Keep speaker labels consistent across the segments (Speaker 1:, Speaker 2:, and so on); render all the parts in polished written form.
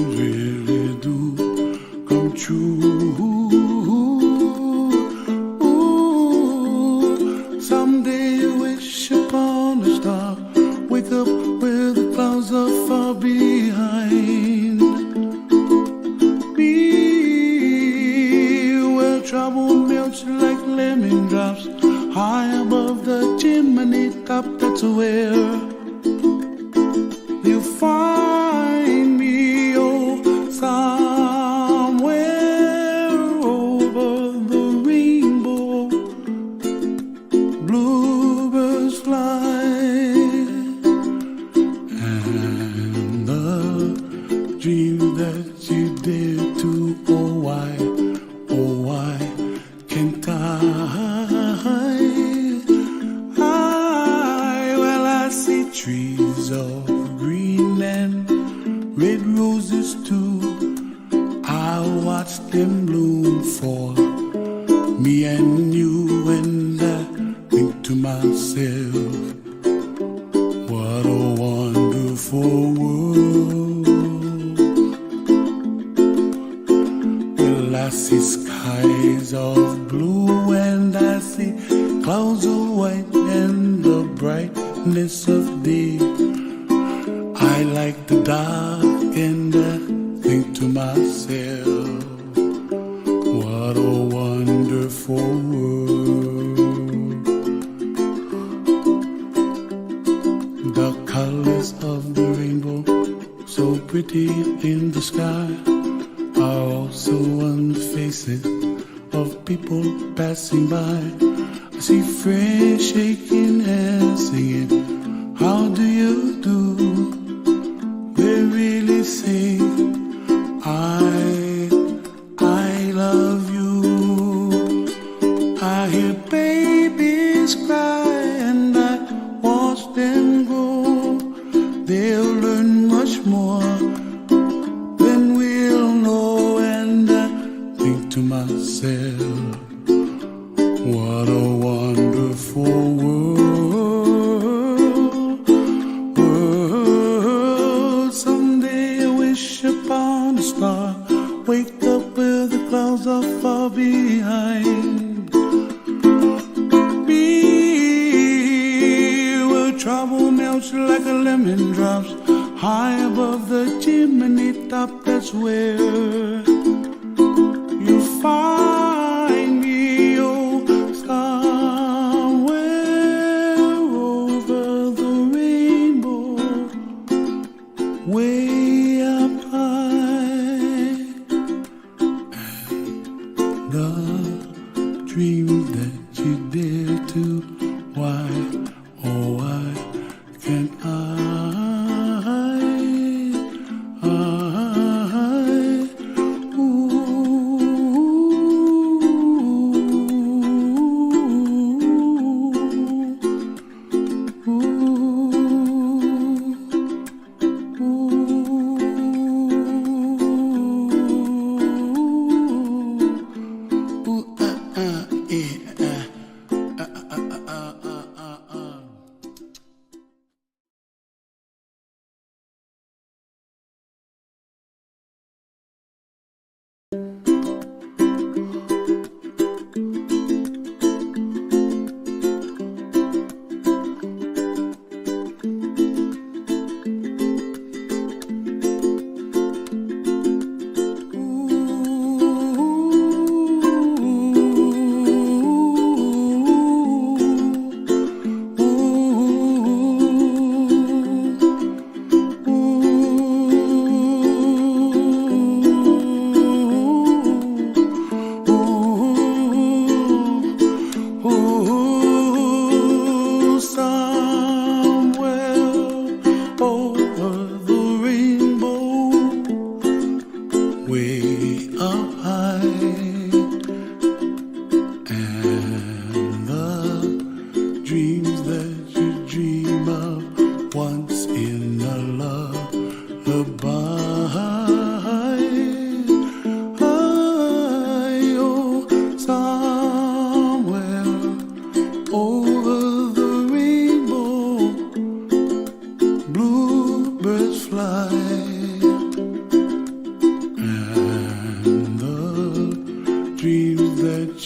Speaker 1: really do come true. Someday you wish upon a star, wake up where the clouds are far behind me, where trouble melts like lemon drops high above the chimney top. That's where you find me, oh, somewhere over the rainbow. Bluebirds fly, and the dream that you dare to, oh why can't I? Well, I see trees of green and red roses too. I watch them bloom for me and you, and I think to myself, what a wonderful world. Well, I see skies of blue and I see clouds of white and the brightness of day. I like the dark and I think to myself, what a wonderful world. The colors of the rainbow, so pretty in the sky, are also on the faces of people passing by. I see friends shaking hands singing, how do you do? They really say, I love you. I hear babies cry and I watch them grow. They'll learn much more than we'll know, and I think to myself, what a wonderful world. Someday I wish upon a star, wake up where the clouds are far behind me, where trouble melts like a lemon drops high above the chimney top. That's where you find me, oh, somewhere over the rainbow, way up high. And the dreams that you dare to, why, oh why can't I? Ooh.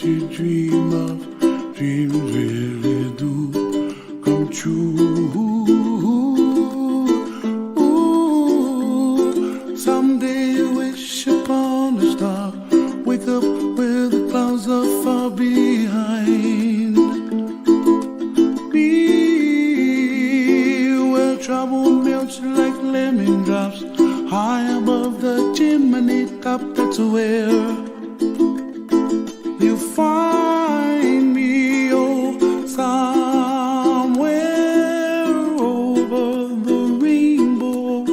Speaker 1: you dream of, dreams really do come true. Ooh, someday you wish upon a star, wake up where the clouds are far behind. Be where trouble melts like lemon drops, high above the chimney top. That's where you find me, oh, somewhere over the rainbow.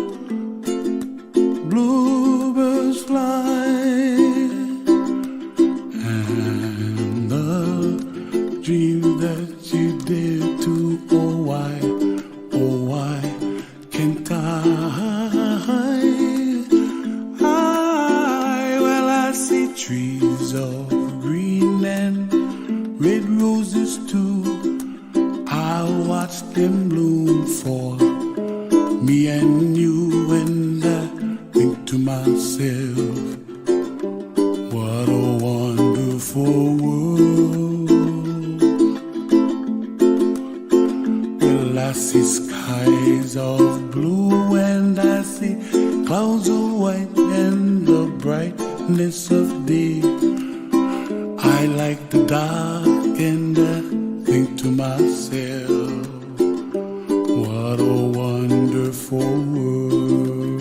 Speaker 1: Bluebirds fly, and the dream that you dare to, oh why can't I? Well, I see trees of green and red roses too. I watch them bloom for me and you, and I think to myself, what a wonderful world. Well, I see skies of blue and I see clouds of white and the brightness of day. I like the dark and I think to myself, what a wonderful world.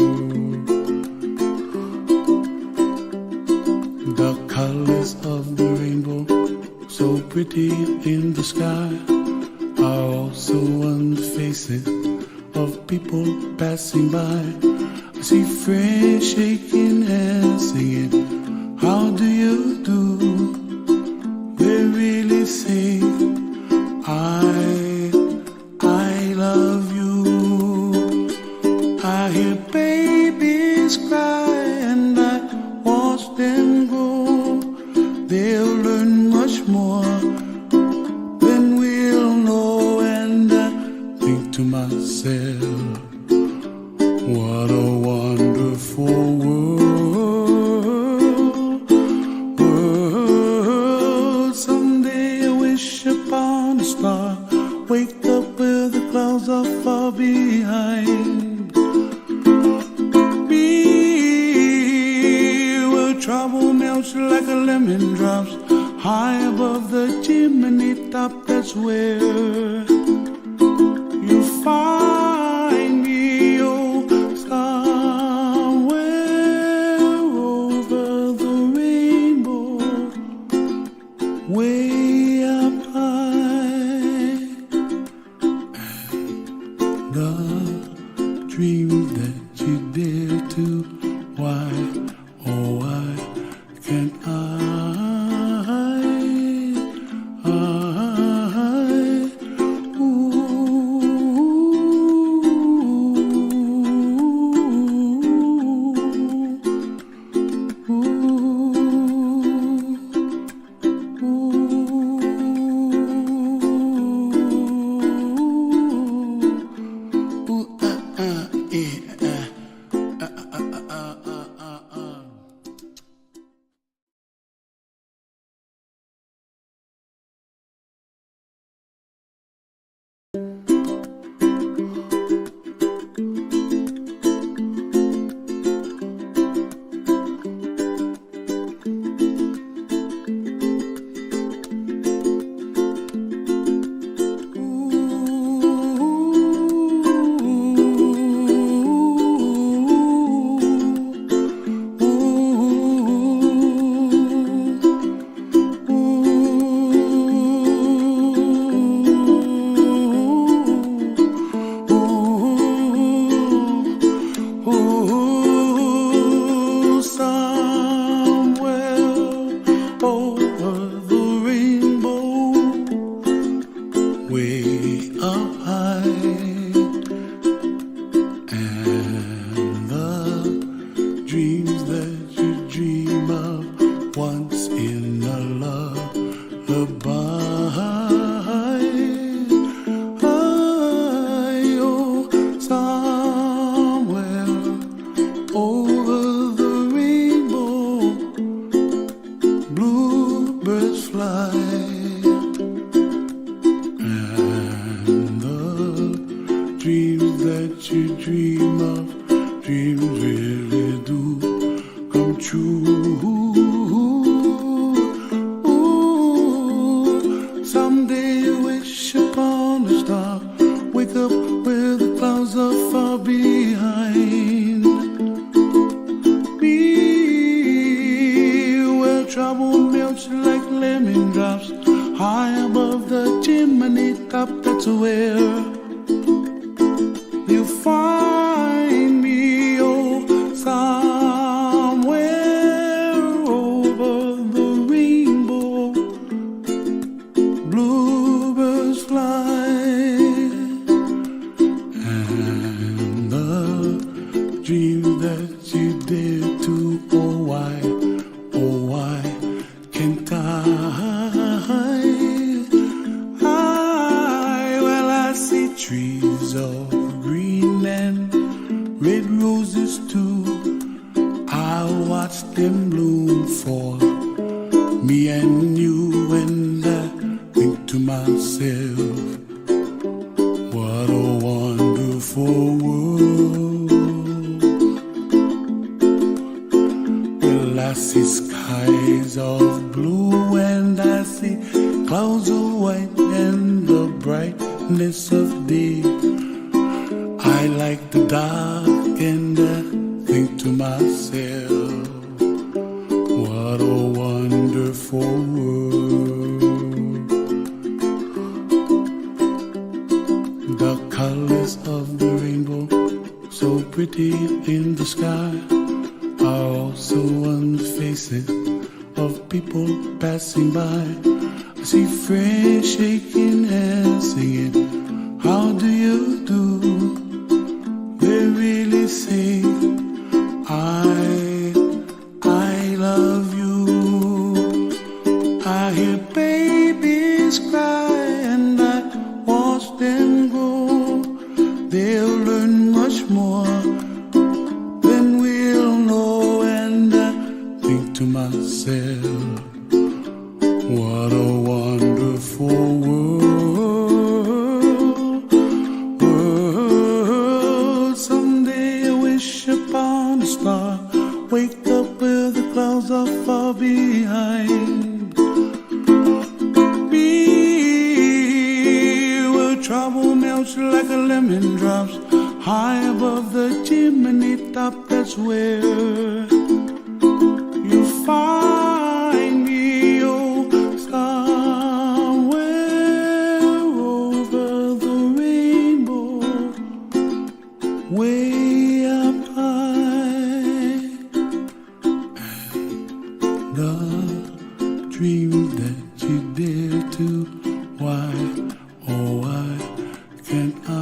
Speaker 1: The colors of the rainbow, so pretty in the sky, are also on the faces of people passing by. I see friends shaking hands singing, how do you do? They really say, I love you. I hear babies cry and I watch them grow. They'll learn much more than we'll know, and I think to myself, what a wonderful world. Someday I wish upon a star, wake up where the clouds are far behind. Be where trouble melts like a lemon drops, high above the chimney top. That's where you find me, oh, somewhere over the rainbow, way up high. And the dreams that you dare to, why, oh why can't I? true. Someday you wish upon a star, wake up where the clouds are far behind. Be where trouble melts like lemon drops, high above the chimney top. That's where you find me, oh, somewhere over the rainbow. Bluebirds fly, and the dream that you dare to, oh why can't I? Well, I see trees of green and red roses too. I watch them bloom for me and you, and I think to myself, what a wonderful world. Well, I see skies of blue and I see clouds of white and the brightness of day. I like the dark and I think to myself, what a wonderful world. The colors of the rainbow, so pretty in the sky, are also on the faces of people passing by. I see friends shaking hands, singing, how do you do? They really say, I love you. I hear babies cry and I watch them grow. They'll learn much more than we'll know, and I think to myself, what a wonderful world. Someday I wish upon a star, wake up where the clouds are far behind. Be where trouble melts like a lemon drops, high above the chimney top. That's where you find me, oh, somewhere over the rainbow, way up high. And the dream that you dare to, why, oh why can't I?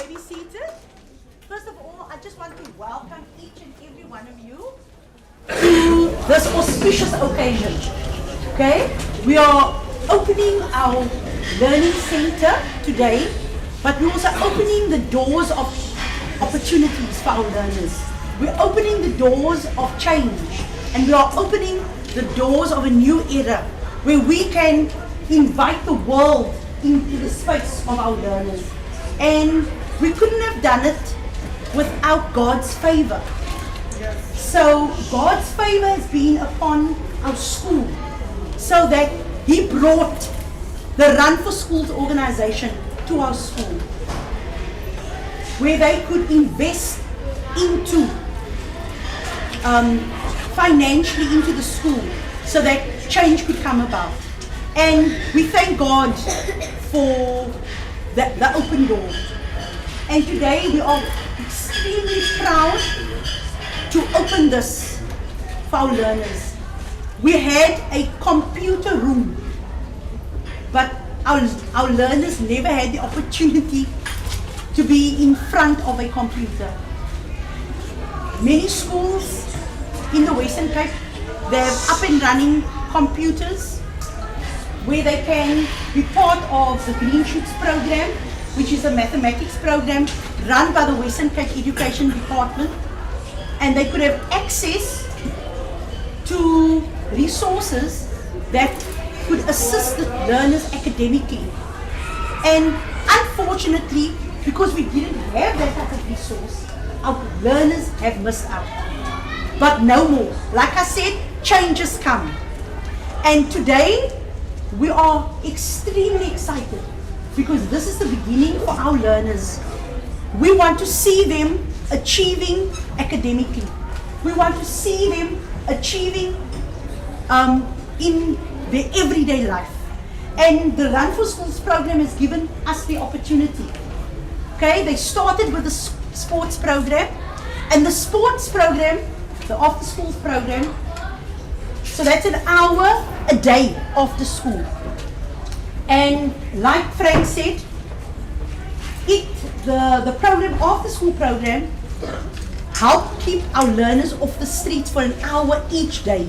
Speaker 2: may be seated. First of all, I just want to welcome each and every one of you to this auspicious occasion. Okay? We are opening our learning center today, but we're also opening the doors of opportunities for our learners. We're opening the doors of change, and we are opening the doors of a new era where we can invite the world into the space of our learners. And we couldn't have done it without God's favor. Yes. So God's favor has been upon our school, so that He brought the Run for Schools organization to our school, where they could invest into financially into the school so that change could come about. And we thank God for the open door. And today we are extremely proud to open this for our learners. We had a computer room, but our learners never had the opportunity to be in front of a computer. Many schools in the Western Cape, they have up and running computers where they can be part of the Green Shoots program, which is a mathematics program run by the Western Cape Education Department, and they could have access to resources that could assist the learners academically. And unfortunately, because we didn't have that type of resource, our learners have missed out. But no more. Like I said, changes come. And today, we are extremely excited because this is the beginning for our learners. We want to see them achieving academically. We want to see them achieving in their everyday life. And the Run for Schools program has given us the opportunity. Okay, they started with the sports program, and the sports program, the after schools program, so that's an hour a day after school. And like Frank said, the program, after school program, help keep our learners off the streets for an hour each day.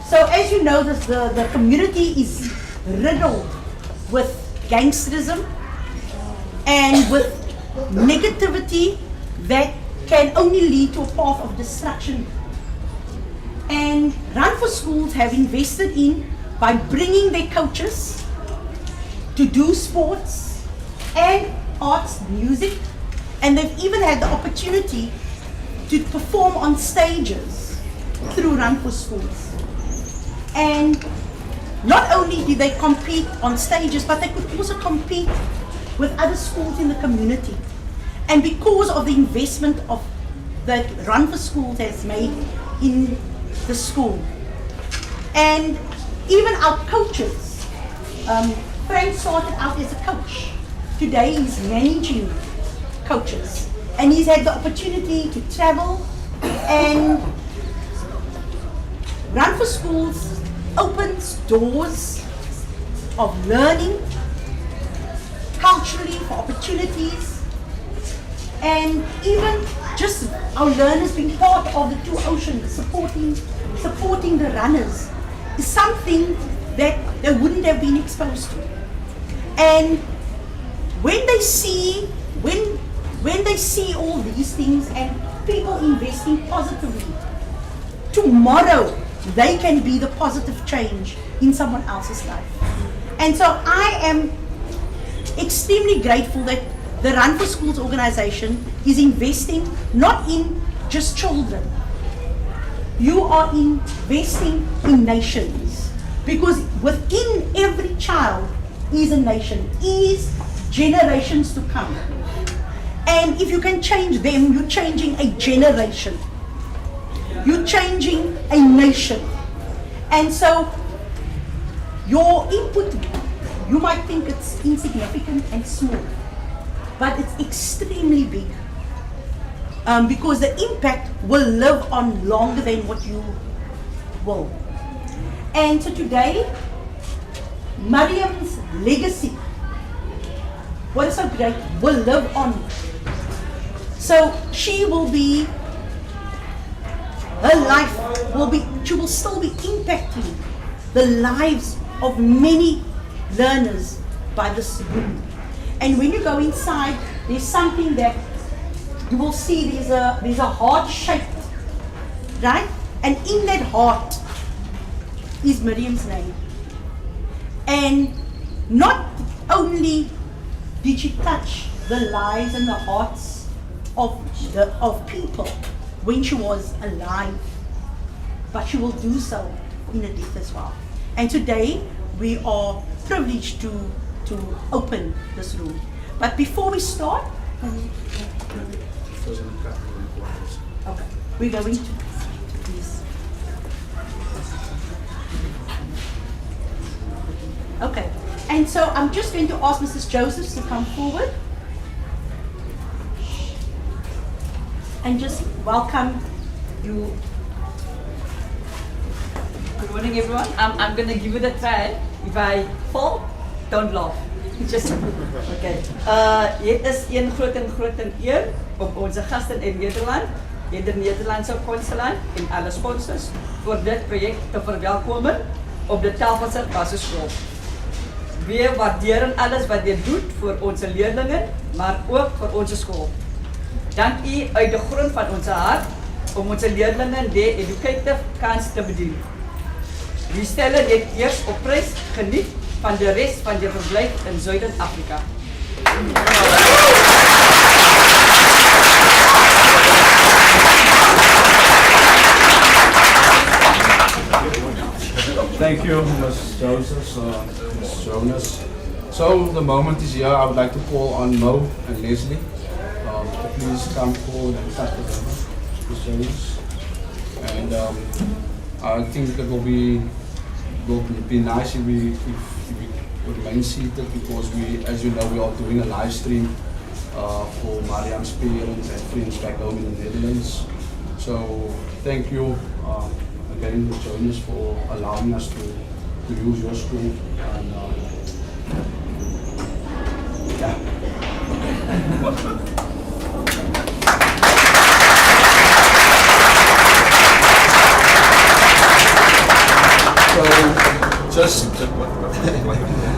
Speaker 2: So as you know, the community is riddled with gangsterism and with negativity that can only lead to a path of destruction. And Run for Schools have invested in by bringing their coaches to do sports and arts, music, and they've even had the opportunity to perform on stages through Run for Schools. And not only did they compete on stages, but they could also compete with other schools in the community. And because of the investment of that Run for Schools has made in the school. And even our coaches, Frank started out as a coach. Today he's managing coaches. And he's had the opportunity to travel, and Run for Schools opens doors of learning, culturally, for opportunities, and even just our learners being part of the Two Oceans, supporting the runners, is something that they wouldn't have been exposed to. And when they see all these things and people investing positively, tomorrow they can be the positive change in someone else's life. And so I am extremely grateful that the Run for Schools organization is investing not in just children. You are investing in nations, because within every child is a nation, is generations to come. And if you can change them, you're changing a generation. You're changing a nation. And so your input, you might think it's insignificant and small, but it's extremely big, because the impact will live on longer than what you will. And so today, Miriam's legacy what is so great, will live on. So she will be, her life will be, she will still be impacting the lives of many learners by this room. And when you go inside, there's something that you will see, there's a heart shaped, right? And in that heart is Miriam's name. And not only did she touch the lives and the hearts of people when she was alive, but she will do so in her death as well. And today we are privileged to open this room. But before we start, okay, we're going to please. Okay, and so I'm just going to ask Mrs. Josephs to come forward and just welcome you.
Speaker 3: Good morning, everyone. I'm going to give it a try. If I fall, don't laugh. Just okay. Dit is een groot en eer op onze gasten in Nederland, in de Nederlandse Consulat en alle sponsors voor dit project te verwelkomen op de Tafelsig basisschool. We waarderen alles wat dit doet voor onze leerlingen, maar ook voor onze school. Dank u uit de grond van onze hart om onze leerlingen de educative kans te bedienen. We stellen dit eerst op prijs, geniet van de rest van je verblijf in Zuid-Afrika.
Speaker 4: Thank you, Ms. Joseph, Ms. Jonas. So the moment is here. I would like to call on Mo and Leslie to please come forward and touch the banner, Ms. Jonas. And I think it will be nice if we remain seated, because we, as you know, we are doing a live stream for Miriam's parents and friends back home in the Netherlands. So thank you again, Ms. Jonas, for allowing us to use your school. And yeah.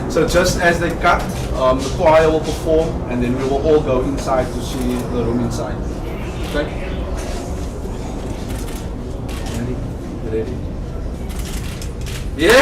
Speaker 4: So just as they cut, the choir will perform, and then we will all go inside to see the room inside. Okay? Ready? Yeah!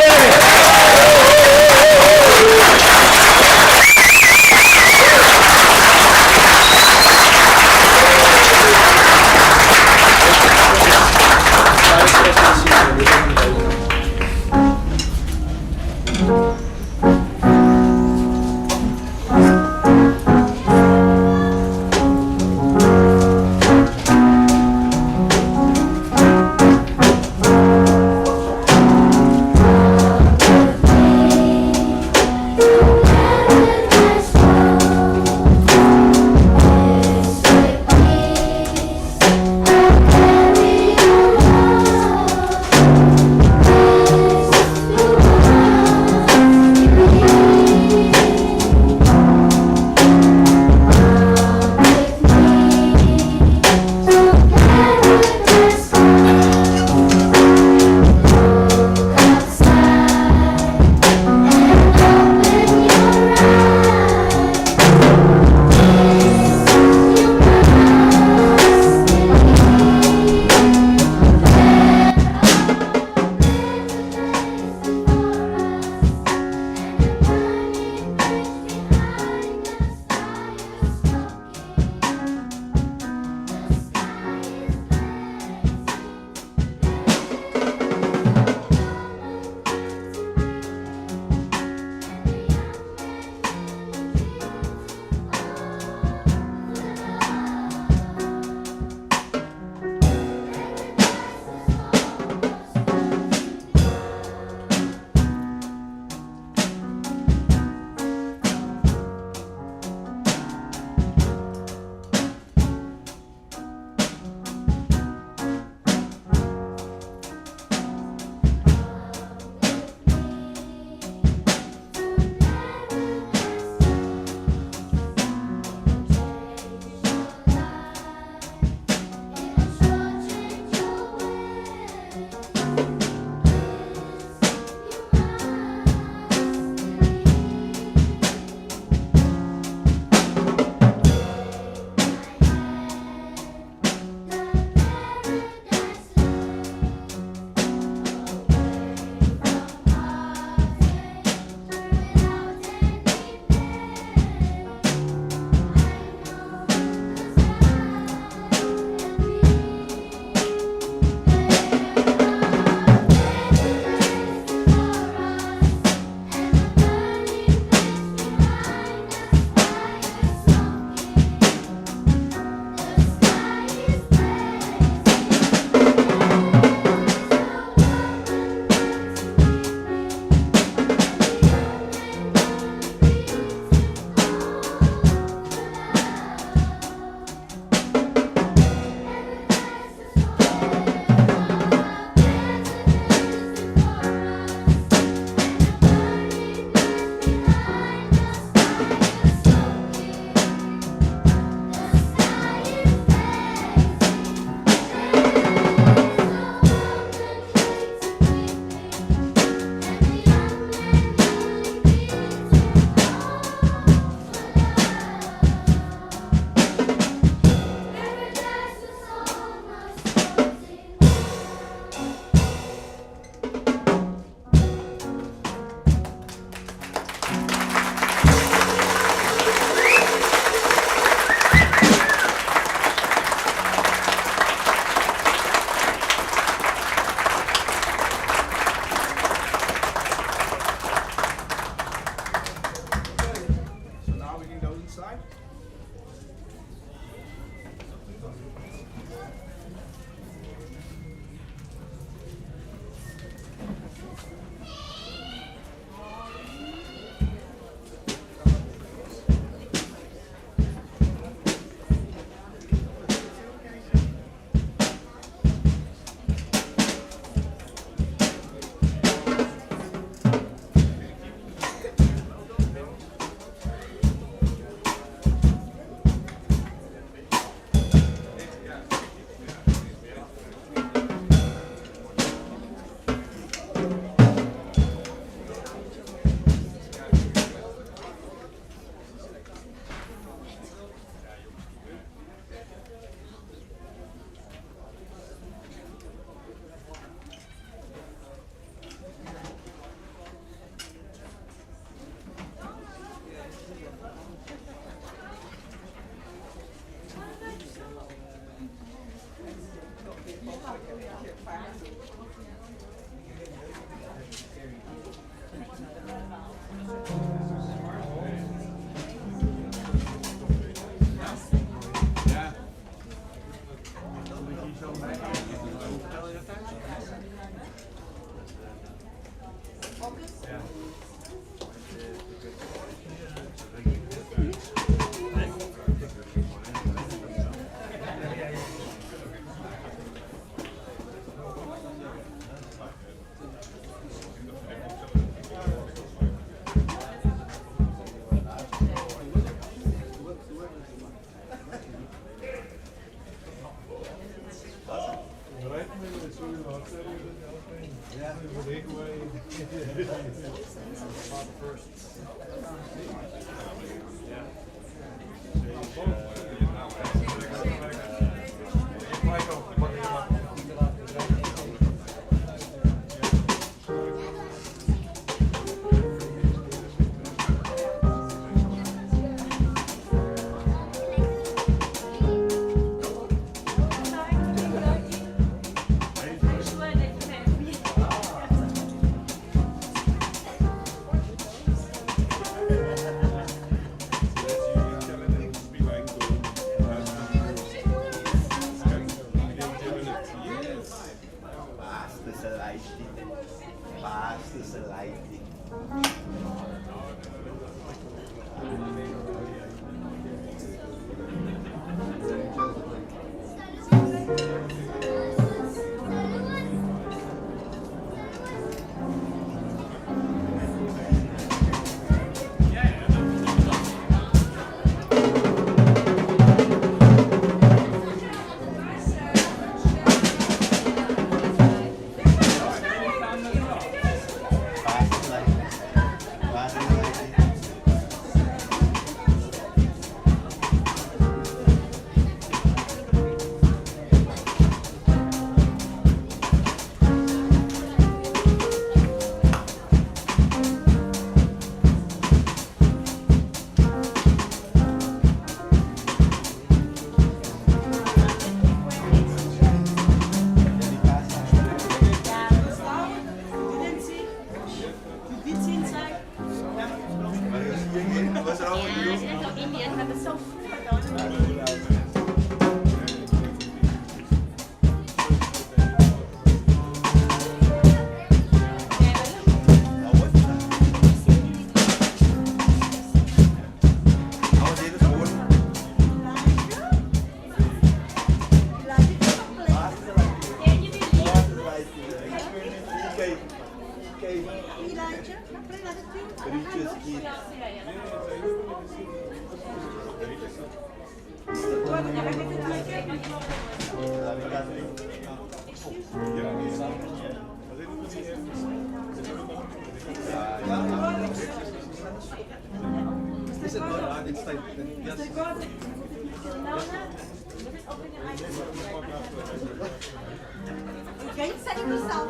Speaker 2: Okay, setting yourself.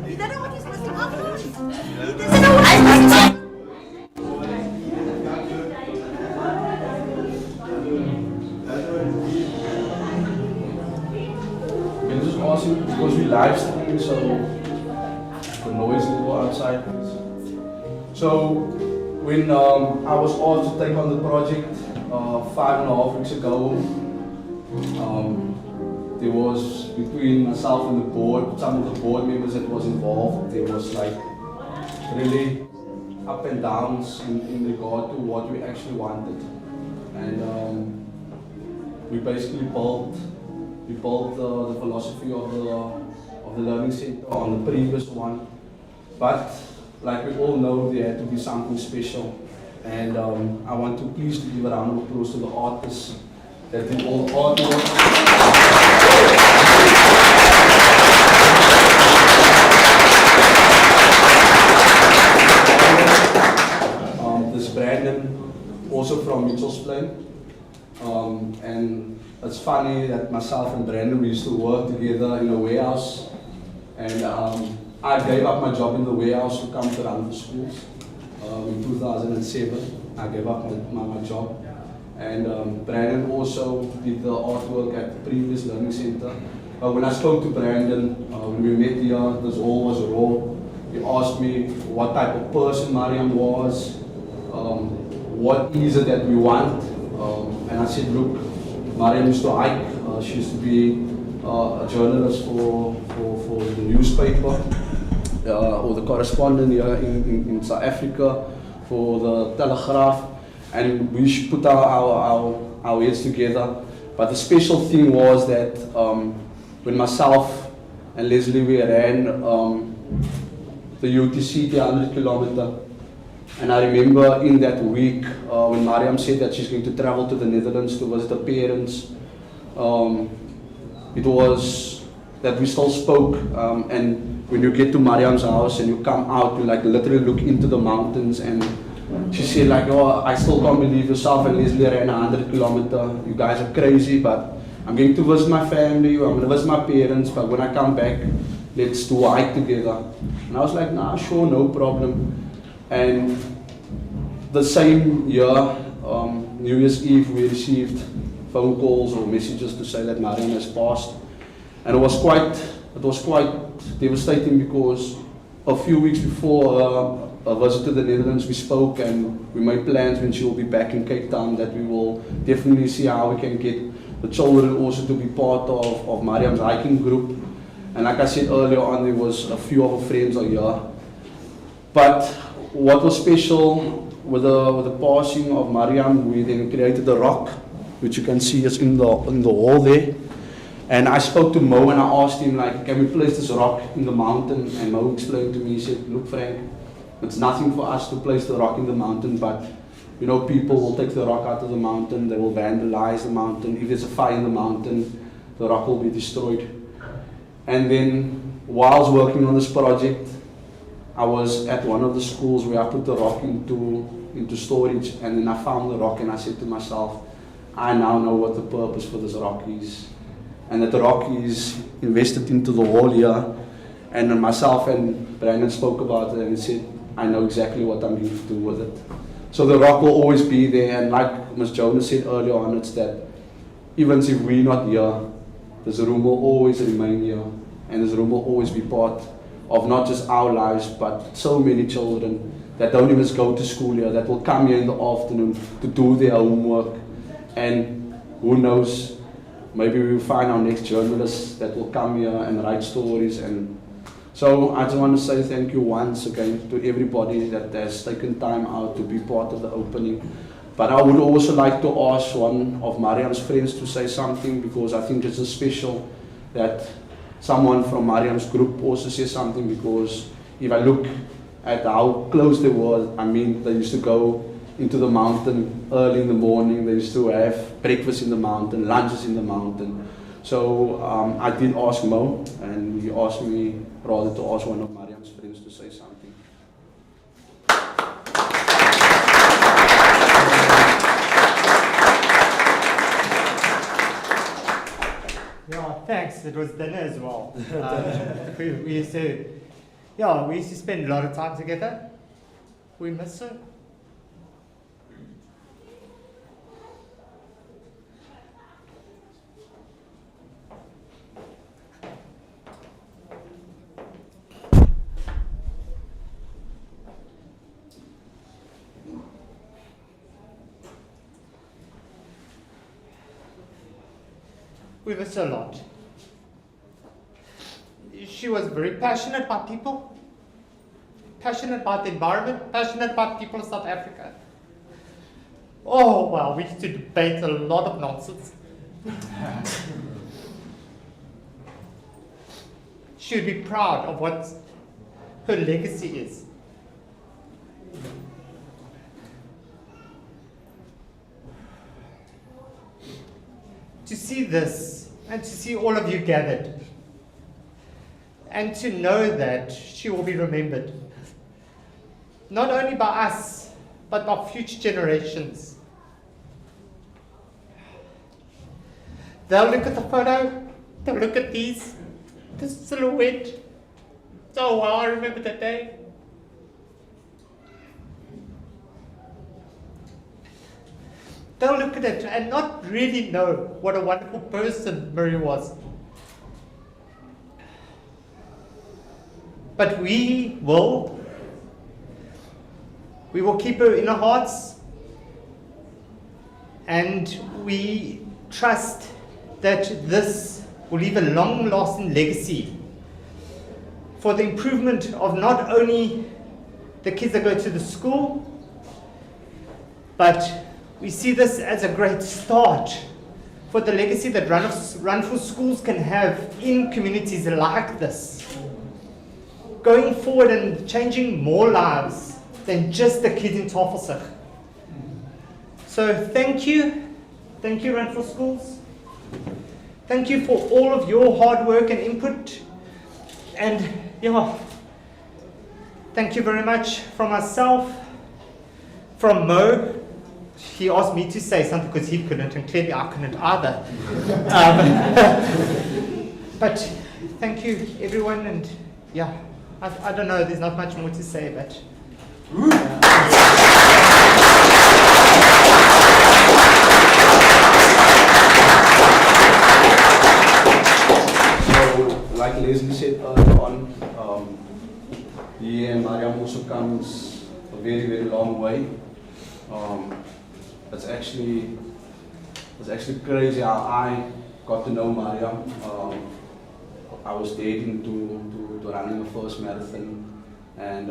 Speaker 2: You don't know what he's supposed to offer. He doesn't know what he's supposed to.
Speaker 4: Can you just ask him, because we live streaming, so the noise level outside. So when I was asked to take on the project 5.5 weeks ago, there was between myself and the board, some of the board members that was involved, there was like really up and downs in regard to what we actually wanted. And we basically built the philosophy of the learning center on the previous one. But like we all know, there had to be something special. And I want to please give a round of applause to the artists that did all the artwork. This Brandon, also from Mitchell's Plain. And it's funny that myself and Brandon, we used to work together in a warehouse. And I gave up my job in the warehouse to come to run the schools. In 2007, I gave up my job. And Brandon also did the artwork at the previous learning center. When I spoke to Brandon, when we met here, this all was raw. He asked me what type of person Miriam was, what is it that we want. And I said, look, Miriam used to hike. She used to be a journalist for the newspaper, or the correspondent here in South Africa for the Telegraph. And we should put our heads together. But the special thing was that when myself and Leslie, we ran the UTC, the 100 kilometer. And I remember in that week when Miriam said that she's going to travel to the Netherlands to visit her parents, it was that we still spoke. And when you get to Mariam's house and you come out, you like literally look into the mountains. And she said like, oh, I still can't believe yourself and Leslie ran 100 kilometers. You guys are crazy, but I'm going to visit my family, I'm going to visit my parents, but when I come back, let's do a hike together. And I was like, nah, sure, no problem. And the same year, New Year's Eve, we received phone calls or messages to say that Mariam has passed. And it was quite devastating because a few weeks before a visit to the Netherlands, we spoke and we made plans when she will be back in Cape Town that we will definitely see how we can get the children also to be part of Mariam's hiking group. And like I said earlier on, there was a few of her friends are here. But what was special with the passing of Mariam, we then created a rock, which you can see is in the hall there. And I spoke to Mo and I asked him like, can we place this rock in the mountain? And Mo explained to me, he said, look Frank, it's nothing for us to place the rock in the mountain, but you know, people will take the rock out of the mountain, they will vandalize the mountain. If there's a fire in the mountain, the rock will be destroyed. And then whilst working on this project, I was at one of the schools where I put the rock into storage, and then I found the rock and I said to myself, I now know what the purpose for this rock is. And that the rock is invested into the wall here. And then myself and Brandon spoke about it and he said, I know exactly what I'm going to do with it. So the rock will always be there, and like Ms. Jonas said earlier on, it's that even if we're not here, this room will always remain here, and this room will always be part of not just our lives, but so many children that don't even go to school here, that will come here in the afternoon to do their homework. And who knows, maybe we'll find our next journalist that will come here and write stories. And so I just want to say thank you once again to everybody that has taken time out to be part of the opening. But I would also like to ask one of Mariam's friends to say something, because I think it's special that someone from Mariam's group also says something, because if I look at how close they were, I mean, they used to go into the mountain early in the morning, they used to have breakfast in the mountain, lunches in the mountain. So I did ask Mo, and he asked me rather to ask one of Mariam's friends to say something.
Speaker 5: Yeah, thanks. It was dinner as well. We used to spend a lot of time together. We miss her. We miss her a lot. She was very passionate about people, passionate about the environment, passionate about people of South Africa. Oh, well, we used to debate a lot of nonsense. She would be proud of what her legacy is. To see this, and to see all of you gathered, and to know that she will be remembered, not only by us, but by future generations. They'll look at the photo, they'll look at this silhouette. Oh wow, I remember that day. They'll look at it and not really know what a wonderful person Miriam was. But we will keep her in our hearts, and we trust that this will leave a long-lasting legacy for the improvement of not only the kids that go to the school, but we see this as a great start for the legacy that Run for Schools can have in communities like this, going forward and changing more lives than just the kids in Tafelsig. So thank you Run for Schools. Thank you for all of your hard work and input. And yeah, thank you very much from myself, from Mo. He asked me to say something because he couldn't, and clearly I couldn't either. But thank you, everyone, and yeah, I don't know, there's not much more to say, but...
Speaker 4: Like Leslie said earlier on, he and Miriam also comes a very, very long way. It's actually crazy how I got to know Miriam. I was dating to running the first marathon, and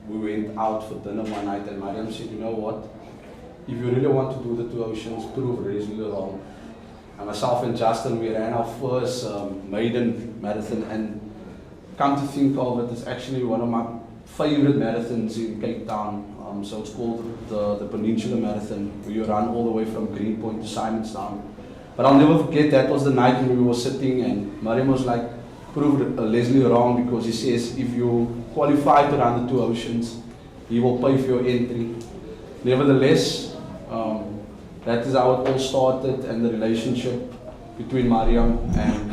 Speaker 4: we went out for dinner one night, and Miriam said, you know what, if you really want to do the 2 Oceans, prove Leslie wrong. And myself and Justin, we ran our first maiden marathon, and come to think of it, it's actually one of my favorite marathons in Cape Town. So it's called the Peninsula Marathon, where you run all the way from Greenpoint to Simonstown. But I'll never forget, that was the night when we were sitting, and Miriam was like, proved Leslie wrong, because he says if you qualify to run the 2 Oceans, he will pay for your entry. Nevertheless, that is how it all started, and the relationship between Miriam, and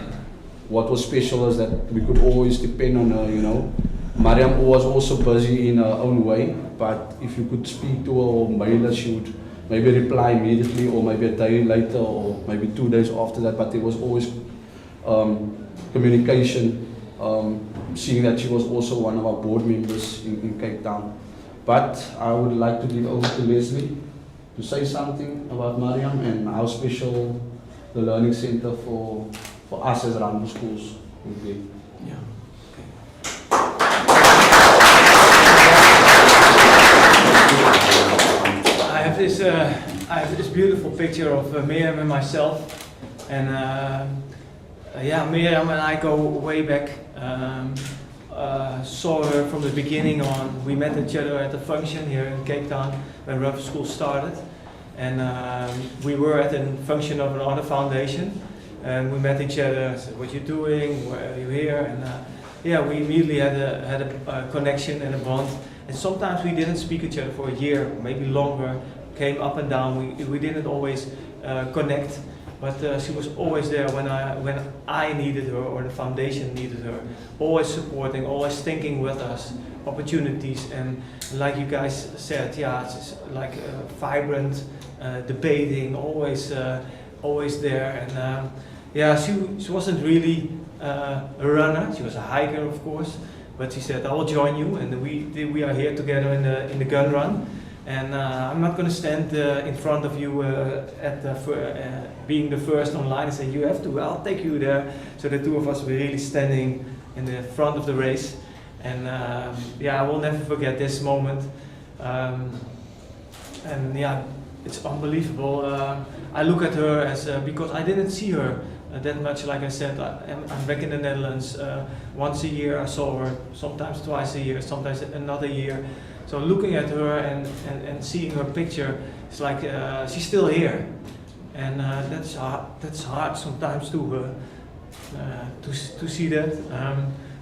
Speaker 4: what was special is that we could always depend on her, you know. Miriam was also busy in her own way, but if you could speak to her or mail her, she would maybe reply immediately, or maybe a day later, or maybe 2 days after that, but there was always communication, seeing that she was also one of our board members in Cape Town. But I would like to give over to Leslie to say something about Miriam and how special the Learning Center for us as Random Schools would be.
Speaker 6: Yeah. I have this beautiful picture of Miriam and myself, and yeah, Miriam and I go way back. Saw her from the beginning on. We met each other at a function here in Cape Town when Random School started, and we were at a function of another foundation, and we met each other and said, "What you doing? Why are you here?" And yeah, we immediately had a connection and a bond. And sometimes we didn't speak each other for a year, maybe longer. Came up and down. We didn't always connect, but she was always there when I needed her or the foundation needed her. Always supporting, always thinking with us, opportunities, and like you guys said, yeah, it's like vibrant, debating, always there. And yeah, she wasn't really a runner. She was a hiker, of course, but she said, "I will join you," and we are here together in the gun run. And I'm not going to stand in front of you being the first online and say, "You have to, I'll take you there." So the two of us were really standing in the front of the race. And yeah, I will never forget this moment. And yeah, it's unbelievable. I look at her as, because I didn't see her that much, like I said, I'm back in the Netherlands. Once a year I saw her, sometimes twice a year, sometimes another year. So looking at her and seeing her picture, it's like she's still here, and that's hard sometimes to see that.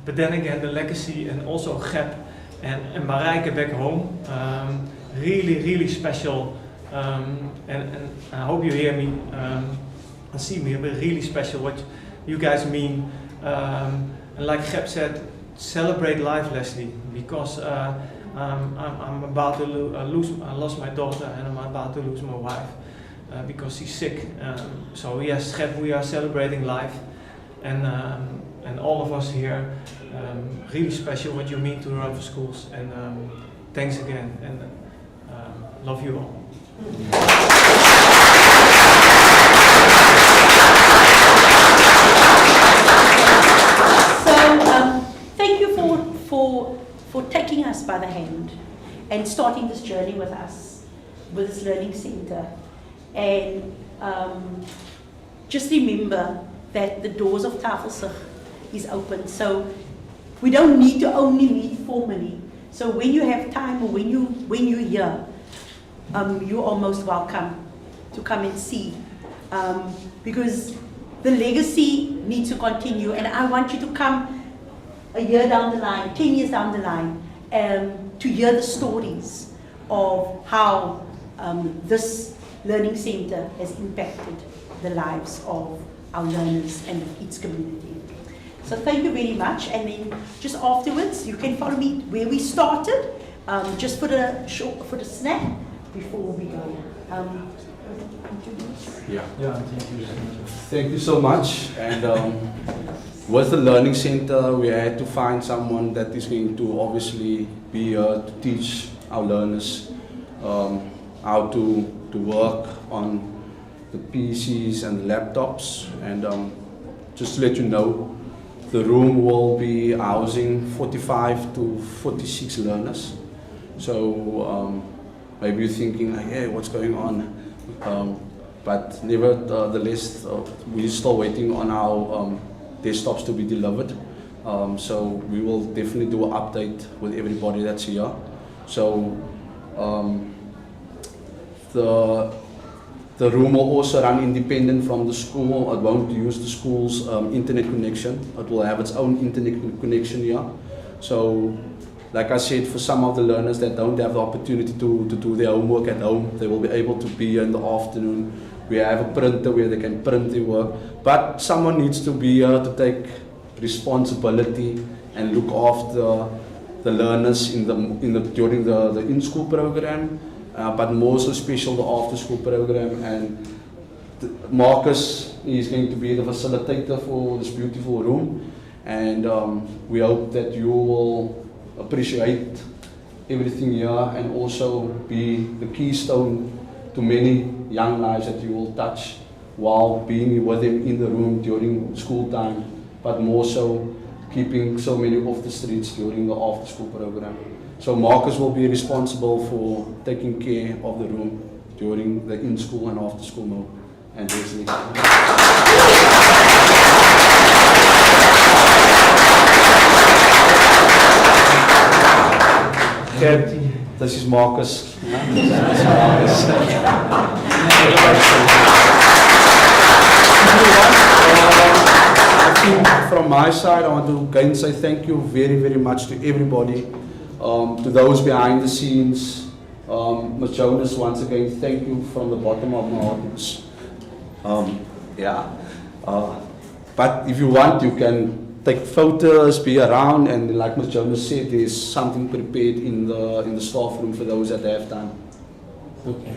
Speaker 6: But then again, the legacy and also Gep and Marijke back home, really special. And I hope you hear me and see me, but really special what you guys mean. And like Gep said, celebrate life, Leslie, because. I'm about to I lost my daughter, and I'm about to lose my wife because she's sick. So yes, Gep, we are celebrating life, and all of us here, really special what you mean to Random Schools, and thanks again, and love you all.
Speaker 2: So thank you for taking us by the hand and starting this journey with us, with this learning center. And just remember that the doors of Tafelsig is open. So we don't need to only meet formally. So when you have time, or when you're here, you are most welcome to come and see. Because the legacy needs to continue, and I want you to come a year down the line, 10 years down the line, to hear the stories of how this learning center has impacted the lives of our learners and its community. So thank you very much, and then just afterwards you can follow me where we started, just for the snack before we go.
Speaker 4: Thank you so much. And with the learning center, we had to find someone that is going to obviously be here to teach our learners how to work on the PCs and the laptops. And just to let you know, the room will be housing 45 to 46 learners. So maybe you're thinking, like, hey, what's going on? But nevertheless, we're still waiting on our desktops to be delivered. So we will definitely do an update with everybody that's here. So the room will also run independent from the school. It won't use the school's internet connection. It will have its own internet connection here. So, like I said, for some of the learners that don't have the opportunity to do their homework at home, they will be able to be here in the afternoon. We have a printer where they can print their work. But someone needs to be here to take responsibility and look after the learners during the in-school program. But more so special the after-school program, and Marcus is going to be the facilitator for this beautiful room, and we hope that you will appreciate everything here and also be the keystone to many young lives that you will touch while being with them in the room during school time, but more so keeping so many off the streets during the after-school program. So Marcus will be responsible for taking care of the room during the in-school and after-school mode. And Leslie. This is Marcus. From my side, I want to again say thank you very, very much to everybody. To those behind the scenes, Ms. Jonas, once again, thank you from the bottom of my heart. But if you want, you can take photos, be around, and like Ms. Jonas said, there's something prepared in the staff room for those that have time. Okay.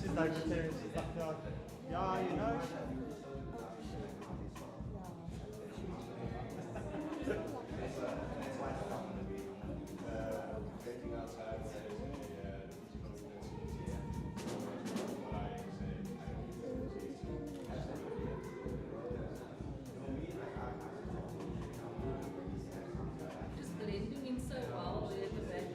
Speaker 5: She's like, she's like, yeah, you know.
Speaker 7: Just blending in so well there at the back.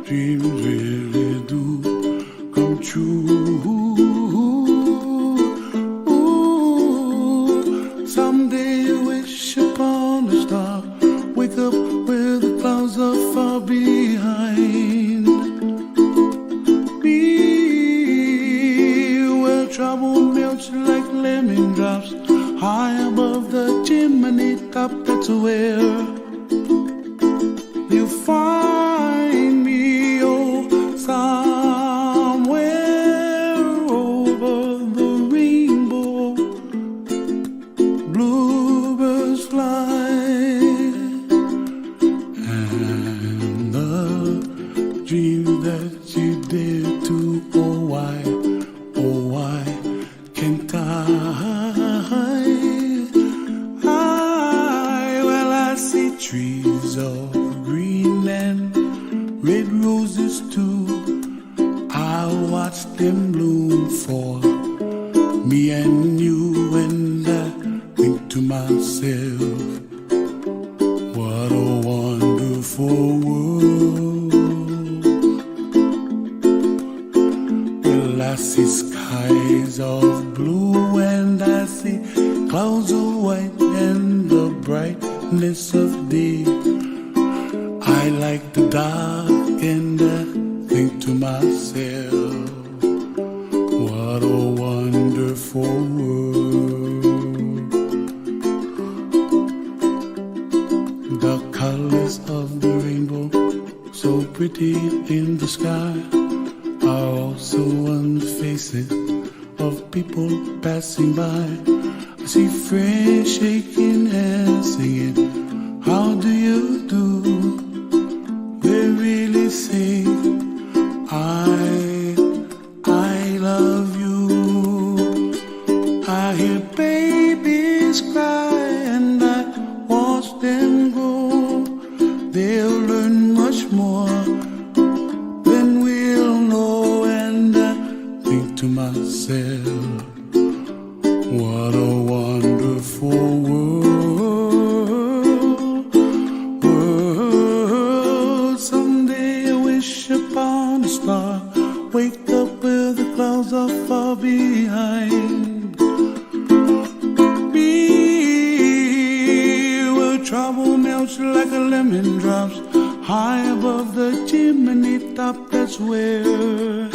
Speaker 1: dreams really do come true. Ooh, someday you wish upon a star, wake up where the clouds are far behind me, where trouble melts like lemon drops high above the chimney top. That's where you find me, oh, somewhere over the rainbow. Bluebirds fly, and the dreams that you dare to, oh why can't I? Well, I see trees of green and red roses too. I watch them bloom for me and you, and I think to myself, what a wonderful world. Well, I see skies of blue and I see clouds of white and the brightness of day. I like the dark and I think to myself, what a wonderful world. The colors of the rainbow, so pretty in the sky, are also on the faces of people passing by. I see friends shaking hands singing, how do you do? They really say, I love you. I hear babies cry and I watch them grow. They'll learn much more than we'll know, and I think to myself, what a wonderful world. Someday I wish upon a star, wake up where the clouds are far behind me, where trouble melts like a lemon drops high above the chimney top. That's where